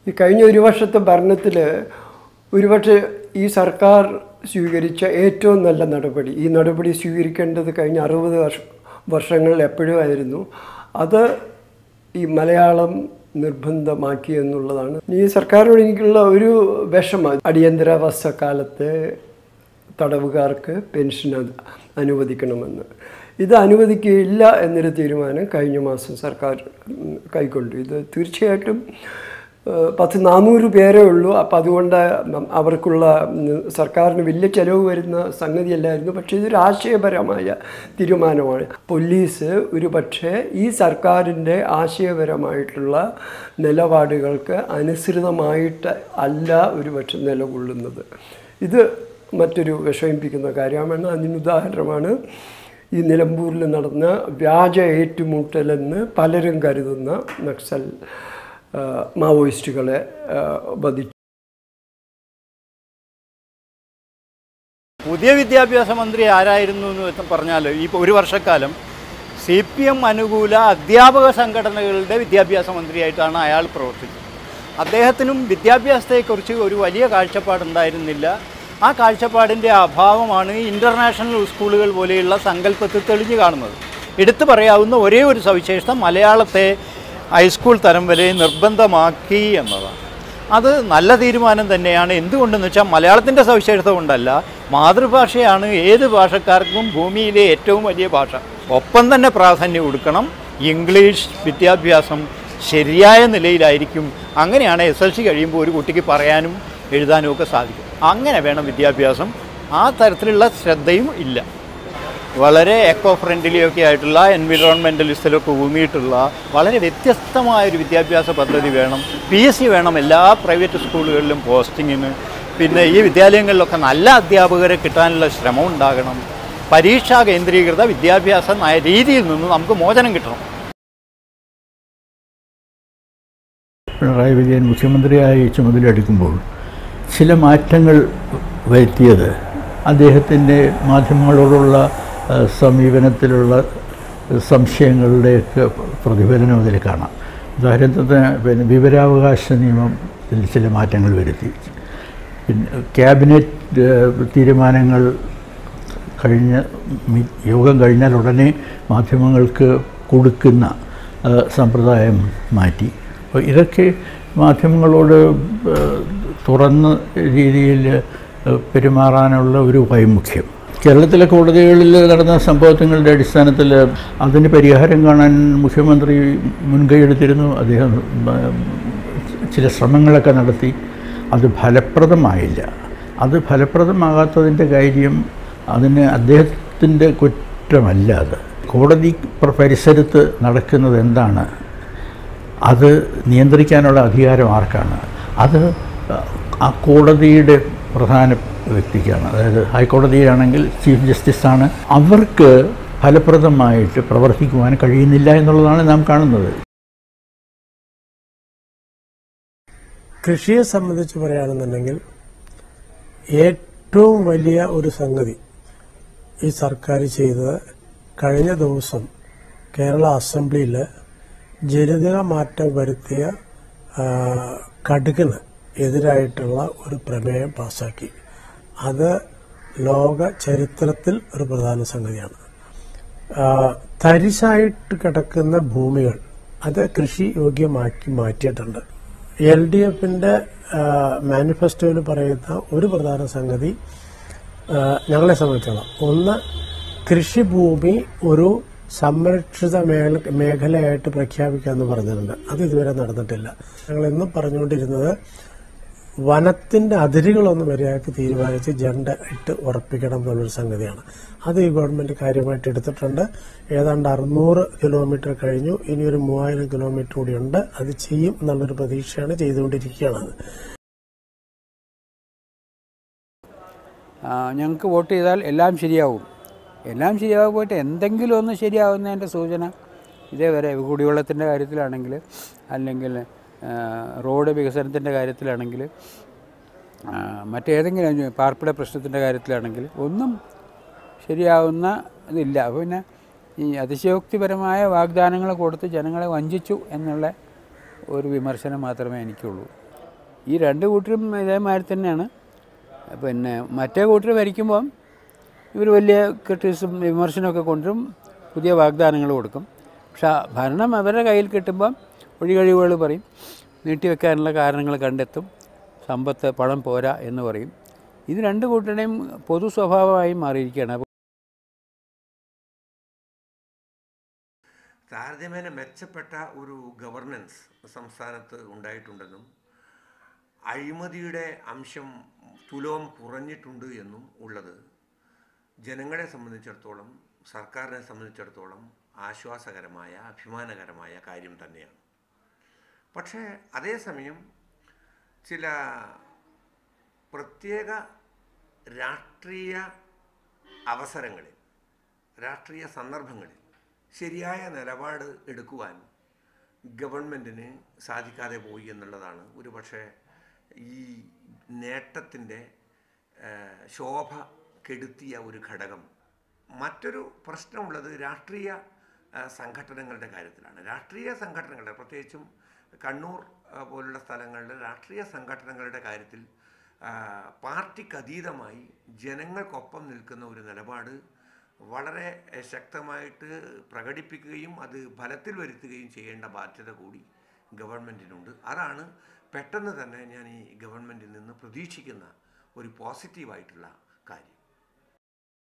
ഈ കഴിഞ്ഞ ഒരു വർഷത്തെ ഭരണത്തിൽ ഒരുപക്ഷെ ഈ സർക്കാർ സ്വീകരിച്ച ഏറ്റവും നല്ല നടപടി, ഈ നടപടി സ്വീകരിക്കേണ്ടത് കഴിഞ്ഞ 60 വർഷങ്ങളിൽ എപ്പോഴും ആയിരുന്നു, അത് ഈ മലയാളം നിർബന്ധമാക്കി എന്നുള്ളതാണ്. ഈ സർക്കാരോട് എനിക്കുള്ള ഒരു വിഷമം, അടിയന്തരാവസ്ഥക്കാലത്ത് തടവുകാർക്ക് പെൻഷൻ അനുവദിക്കണമെന്ന്. ഇത് അനുവദിക്കുകയില്ല എന്നൊരു തീരുമാനം കഴിഞ്ഞ മാസം സർക്കാർ കൈക്കൊണ്ടു. ഇത് തീർച്ചയായിട്ടും 400 പേരേ ഉള്ളൂ. അപ്പം അതുകൊണ്ട് അവർക്കുള്ള സർക്കാരിന് വലിയ ചിലവ് വരുന്ന സംഗതിയല്ലായിരുന്നു. പക്ഷേ ഇതൊരു ആശയപരമായ തീരുമാനമാണ്. പോലീസ് ഒരു പക്ഷേ ഈ സർക്കാരിൻ്റെ ആശയപരമായിട്ടുള്ള നിലപാടുകൾക്ക് അനുസൃതമായിട്ട് അല്ല ഒരു പക്ഷെ നിലകൊള്ളുന്നത്. ഇത് മറ്റൊരു വിഷമിപ്പിക്കുന്ന കാര്യമാണ്. അതിനുദാഹരണമാണ് ഈ നിലമ്പൂരിൽ നടന്ന വ്യാജ ഏറ്റുമുട്ടലെന്ന് പലരും കരുതുന്ന നക്സൽ മാവോയിസ്റ്റുകളെ വധിച്ചു. പുതിയ വിദ്യാഭ്യാസ മന്ത്രി ആരായിരുന്നു എന്ന് പറഞ്ഞാൽ, ഈ ഒരു വർഷക്കാലം CPM അനുകൂല അധ്യാപക സംഘടനകളുടെ വിദ്യാഭ്യാസ മന്ത്രിയായിട്ടാണ് അയാൾ പ്രവർത്തിച്ചത്. അദ്ദേഹത്തിനും വിദ്യാഭ്യാസത്തെക്കുറിച്ച് ഒരു വലിയ കാഴ്ചപ്പാടുണ്ടായിരുന്നില്ല. ആ കാഴ്ചപ്പാടിൻ്റെ അഭാവമാണ് ഇൻ്റർനാഷണൽ സ്കൂളുകൾ പോലെയുള്ള സങ്കല്പത്തിൽ തെളിഞ്ഞു കാണുന്നത്. എടുത്തു പറയാവുന്ന ഒരേ ഒരു സവിശേഷത മലയാളത്തെ ഹൈസ്കൂൾ തലം വരെ നിർബന്ധമാക്കി എന്നതാണ്. അത് നല്ല തീരുമാനം തന്നെയാണ്. എന്തുകൊണ്ടെന്ന് വെച്ചാൽ മലയാളത്തിൻ്റെ സവിശേഷത കൊണ്ടല്ല, മാതൃഭാഷയാണ് ഏത് ഭാഷക്കാർക്കും ഭൂമിയിലെ ഏറ്റവും വലിയ ഭാഷ. ഒപ്പം തന്നെ പ്രാധാന്യം കൊടുക്കണം. ഇംഗ്ലീഷ് വിദ്യാഭ്യാസം ശരിയായ നിലയിലായിരിക്കും. അങ്ങനെയാണ് SLC കഴിയുമ്പോൾ ഒരു കുട്ടിക്ക് പറയാനും എഴുതാനും ഒക്കെ സാധിക്കും. അങ്ങനെ വേണം വിദ്യാഭ്യാസം. ആ തരത്തിലുള്ള ശ്രദ്ധയും ഇല്ല. വളരെ എക്കോ ഫ്രണ്ട്ലിയൊക്കെ ആയിട്ടുള്ള എൻവിറോൺമെൻ്റലിസ്റ്റിലൊക്കെ ഊന്നിയിട്ടുള്ള വളരെ വ്യത്യസ്തമായൊരു വിദ്യാഭ്യാസ പദ്ധതി വേണം. PSC വേണം എല്ലാ പ്രൈവറ്റ് സ്കൂളുകളിലും പോസ്റ്റിങ്ങിന്. പിന്നെ ഈ വിദ്യാലയങ്ങളിലൊക്കെ നല്ല അധ്യാപകരെ കിട്ടാനുള്ള ശ്രമം ഉണ്ടാകണം. പരീക്ഷാ കേന്ദ്രീകൃത വിദ്യാഭ്യാസ രീതിയിൽ നിന്ന് നമുക്ക് മോചനം കിട്ടണം. പിണറായി വിജയൻ മുഖ്യമന്ത്രിയായി ചുമതലയെടുക്കുമ്പോൾ ചില മാറ്റങ്ങൾ വരുത്തിയത് അദ്ദേഹത്തിൻ്റെ മാധ്യമങ്ങളോടുള്ള സമീപനത്തിലുള്ള സംശയങ്ങളുടെയൊക്കെ പ്രതിഫലനം അതിൽ കാണാം. ഉദാഹരണത്തിന് വിവരാവകാശ നിയമത്തിൽ ചില മാറ്റങ്ങൾ വരുത്തി. പിന്നെ ക്യാബിനറ്റ് തീരുമാനങ്ങൾ യോഗം കഴിഞ്ഞാൽ ഉടനെ മാധ്യമങ്ങൾക്ക് കൊടുക്കുന്ന സമ്പ്രദായം മാറ്റി. അപ്പോൾ ഇതൊക്കെ മാധ്യമങ്ങളോട് തുറന്ന രീതിയിൽ പെരുമാറാനുള്ള ഒരു വൈമുഖ്യം. കേരളത്തിലെ കോടതികളിൽ നടന്ന സംഭവങ്ങളുടെ അടിസ്ഥാനത്തിൽ അതിന് പരിഹാരം കാണാൻ മുഖ്യമന്ത്രി മുൻകൈയെടുത്തിരുന്നു. അദ്ദേഹം ചില ശ്രമങ്ങളൊക്കെ നടത്തി. അത് ഫലപ്രദമായില്ല. അത് ഫലപ്രദമാകാത്തതിൻ്റെ കാര്യം അതിന് അദ്ദേഹത്തിൻ്റെ കുറ്റമല്ല. അത് കോടതി പരിസരത്ത് നടക്കുന്നത് എന്താണ്, അത് നിയന്ത്രിക്കാനുള്ള അധികാരം ആർക്കാണ്? അത് ആ കോടതിയുടെ പ്രധാന വ്യക്തിക്കാണ്. അതായത് ഹൈക്കോടതിയാണെങ്കിൽ ചീഫ് ജസ്റ്റിസാണ്. അവർക്ക് ഫലപ്രദമായിട്ട് പ്രവർത്തിക്കുവാൻ കഴിയുന്നില്ല എന്നുള്ളതാണ് നാം കാണുന്നത്. കൃഷിയെ സംബന്ധിച്ച് പറയുകയാണെന്നുണ്ടെങ്കിൽ ഏറ്റവും വലിയ ഒരു സംഗതി ഈ സർക്കാർ ചെയ്തത്, കഴിഞ്ഞ ദിവസം കേരള അസംബ്ലിയിൽ ജനിതക മാറ്റം വരുത്തിയ കടുകിന് എതിരായിട്ടുള്ള ഒരു പ്രമേയം പാസാക്കി. അത് ലോക ചരിത്രത്തിൽ ഒരു പ്രധാന സംഗതിയാണ്. തരിശായിട്ട് കിടക്കുന്ന ഭൂമികൾ അത് കൃഷി യോഗ്യമാക്കി മാറ്റിയിട്ടുണ്ട്. LDFന്റെ മാനിഫെസ്റ്റോയിൽ പറയുന്ന ഒരു പ്രധാന സംഗതി ഞങ്ങളെ സംബന്ധിച്ചോളം, ഒന്ന്, കൃഷിഭൂമി ഒരു സംരക്ഷിത മേഖലയായിട്ട് പ്രഖ്യാപിക്കാമെന്ന് പറഞ്ഞിട്ടുണ്ട്. അത് ഇതുവരെ നടന്നിട്ടില്ല. ഞങ്ങൾ എന്നും പറഞ്ഞുകൊണ്ടിരുന്നത് വനത്തിന്റെ അതിരുകളൊന്ന് മര്യാദയ്ക്ക് തീരുമാനിച്ച് ജണ്ട ഇട്ട് ഉറപ്പിക്കണം എന്നുള്ളൊരു സംഗതിയാണ്. അത് ഈ ഗവൺമെന്റ് കാര്യമായിട്ട് എടുത്തിട്ടുണ്ട്. ഏതാണ്ട് 600 കിലോമീറ്റർ കഴിഞ്ഞു. ഇനിയൊരു 3000 കിലോമീറ്റർ കൂടിയുണ്ട്. അത് ചെയ്യും എന്നുള്ളൊരു പ്രതീക്ഷയാണ്, ചെയ്തുകൊണ്ടിരിക്കുകയാണ്. ഞങ്ങൾക്ക് വോട്ട് ചെയ്താൽ എല്ലാം ശരിയാവും. എല്ലാം ശരിയാവും പോയിട്ട് എന്തെങ്കിലും ഒന്ന് ശരിയാവുന്നതിൻ്റെ സൂചന ഇതേവരെ കുടിവെള്ളത്തിൻ്റെ കാര്യത്തിലാണെങ്കിൽ, അല്ലെങ്കിൽ റോഡ് വികസനത്തിൻ്റെ കാര്യത്തിലാണെങ്കിൽ, മറ്റേതെങ്കിലും പാർപ്പിട പ്രശ്നത്തിൻ്റെ കാര്യത്തിലാണെങ്കിൽ ഒന്നും ശരിയാവുന്ന ഇതില്ല. അപ്പോൾ പിന്നെ ഈ അതിശയോക്തിപരമായ വാഗ്ദാനങ്ങൾ കൊടുത്ത് ജനങ്ങളെ വഞ്ചിച്ചു എന്നുള്ള ഒരു വിമർശനം മാത്രമേ എനിക്കുള്ളൂ. ഈ രണ്ട് കൂട്ടരും ഇതേമാതിരി തന്നെയാണ്. പിന്നെ മറ്റേ കൂട്ടർ ഭരിക്കുമ്പം ഇവർ വലിയ ക്രിറ്റിസിസം വിമർശനമൊക്കെ കൊണ്ടും പുതിയ വാഗ്ദാനങ്ങൾ കൊടുക്കും. പക്ഷെ ഭരണം അവരുടെ കയ്യിൽ കിട്ടുമ്പം ഒഴികഴിവുകൾ പറയും, നീട്ടിവെക്കാനുള്ള കാരണങ്ങൾ കണ്ടെത്തും, സമ്പത്ത് പണം പോരാ എന്ന് പറയും. ഇത് രണ്ട് കൂട്ടരുടെയും പൊതു സ്വഭാവമായി മാറിയിരിക്കുകയാണ്. താരതമ്യേന മെച്ചപ്പെട്ട ഒരു ഗവർണൻസ് സംസ്ഥാനത്ത് ഉണ്ടായിട്ടുണ്ടെന്നും അഴിമതിയുടെ അംശം തുലോം കുറഞ്ഞിട്ടുണ്ട് എന്നും ഉള്ളത് ജനങ്ങളെ സംബന്ധിച്ചിടത്തോളം, സർക്കാരിനെ സംബന്ധിച്ചിടത്തോളം ആശ്വാസകരമായ, അഭിമാനകരമായ കാര്യം തന്നെയാണ്. പക്ഷേ അതേസമയം ചില പ്രത്യേക രാഷ്ട്രീയ അവസരങ്ങളിൽ, രാഷ്ട്രീയ സന്ദർഭങ്ങളിൽ ശരിയായ നിലപാട് എടുക്കുവാൻ ഗവൺമെൻറ്റിന് സാധിക്കാതെ പോയി എന്നുള്ളതാണ് ഒരുപക്ഷെ ഈ നേട്ടത്തിൻ്റെ ശോഭ കെടുത്തിയ ഒരു ഘടകം. മറ്റൊരു പ്രശ്നമുള്ളത് രാഷ്ട്രീയ സംഘടനകളുടെ കാര്യത്തിലാണ്. രാഷ്ട്രീയ സംഘടനകളുടെ, പ്രത്യേകിച്ചും കണ്ണൂർ പോലുള്ള സ്ഥലങ്ങളിലെ രാഷ്ട്രീയ സംഘടനകളുടെ കാര്യത്തിൽ പാർട്ടിക്കതീതമായി ജനങ്ങൾക്കൊപ്പം നിൽക്കുന്ന ഒരു നിലപാട് വളരെ ശക്തമായിട്ട് പ്രകടിപ്പിക്കുകയും അത് ഫലത്തിൽ വരുത്തുകയും ചെയ്യേണ്ട ബാധ്യത കൂടി ഗവൺമെൻറ്റിനുണ്ട്. അതാണ് പെട്ടെന്ന് തന്നെ ഞാൻ ഈ ഗവൺമെൻറ്റിൽ നിന്ന് പ്രതീക്ഷിക്കുന്ന ഒരു പോസിറ്റീവായിട്ടുള്ള കാര്യം.